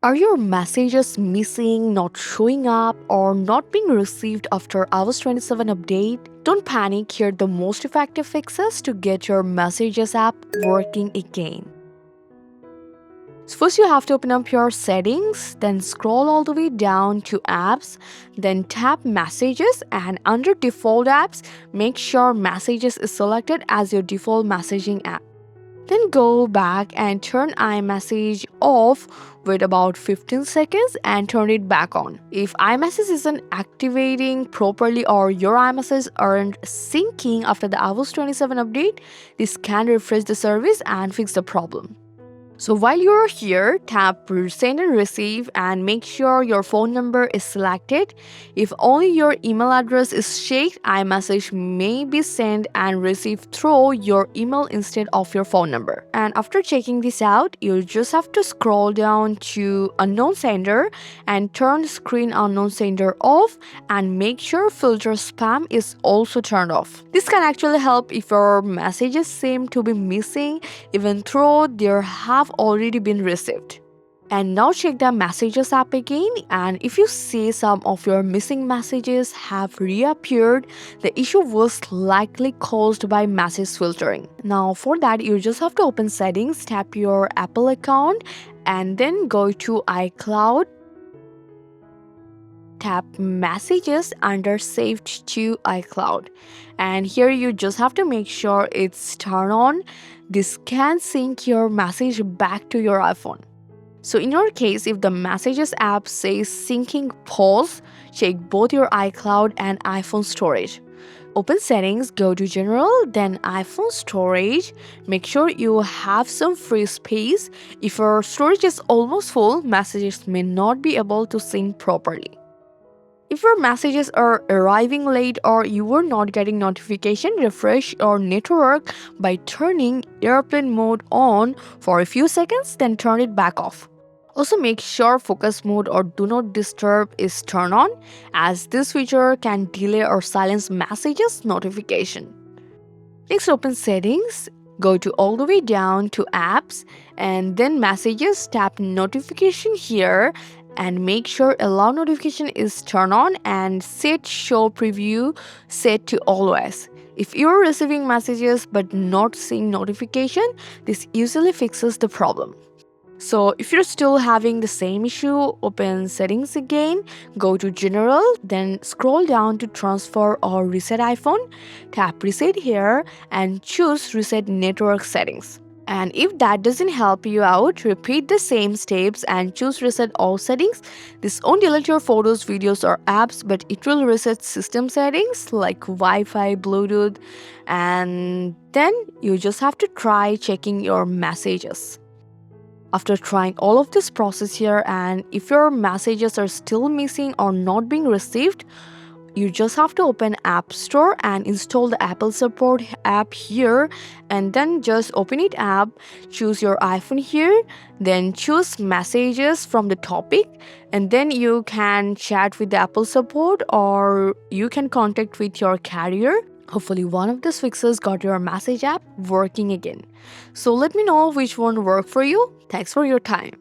Are your messages missing, not showing up, or not being received after iOS 27 update? Don't panic, here are the most effective fixes to get your Messages app working again. So first you have to open up your settings, then scroll all the way down to apps, then tap messages, and under default apps, make sure messages is selected as your default messaging app. Then go back and turn iMessage off. Wait about 15 seconds and turn it back on. If iMessage isn't activating properly or your iMessage aren't syncing after the iOS 27 update, this can refresh the service and fix the problem. So while you're here, tap Send and Receive and make sure your phone number is selected. If only your email address is checked, iMessage may be sent and received through your email instead of your phone number. And after checking this out, you just have to scroll down to Unknown Sender and turn Screen Unknown Sender off and make sure Filter Spam is also turned off. This can actually help if your messages seem to be missing even though there have already been received. And now check the Messages app again, and if you see some of your missing messages have reappeared, the issue was likely caused by message filtering. Now for that, you just have to open Settings, tap your Apple account, and then go to iCloud. Tap Messages under Saved to iCloud, and here you just have to make sure it's turned on. This can sync your message back to your iPhone. So in your case, if the Messages app says syncing pause, check both your iCloud and iPhone storage. Open Settings, go to General, then iPhone Storage. Make sure you have some free space. If your storage is almost full, messages may not be able to sync properly. If your messages are arriving late or you were not getting notification, refresh your network by turning airplane mode on for a few seconds, then turn it back off. Also make sure focus mode or do not disturb is turned on, as this feature can delay or silence messages notification. Next, open Settings. Go to all the way down to Apps and then Messages, tap Notification here and make sure Allow Notification is turned on and set Show Preview set to Always. If you're receiving messages but not seeing notification, this usually fixes the problem. So if you're still having the same issue, open Settings again, go to General, then scroll down to Transfer or Reset iPhone, tap Reset here and choose Reset Network Settings. And if that doesn't help you out, repeat the same steps and choose Reset All Settings. This won't delete your photos, videos or apps, but it will reset system settings like Wi-Fi, Bluetooth, and then you just have to try checking your messages. After trying all of this process here, and if your messages are still missing or not being received, you just have to open App Store and install the Apple Support app here, and then just open it up, choose your iPhone here, then choose Messages from the topic, and then you can chat with the Apple Support or you can contact with your carrier. Hopefully one of these fixes got your message app working again. So let me know which one worked for you. Thanks for your time.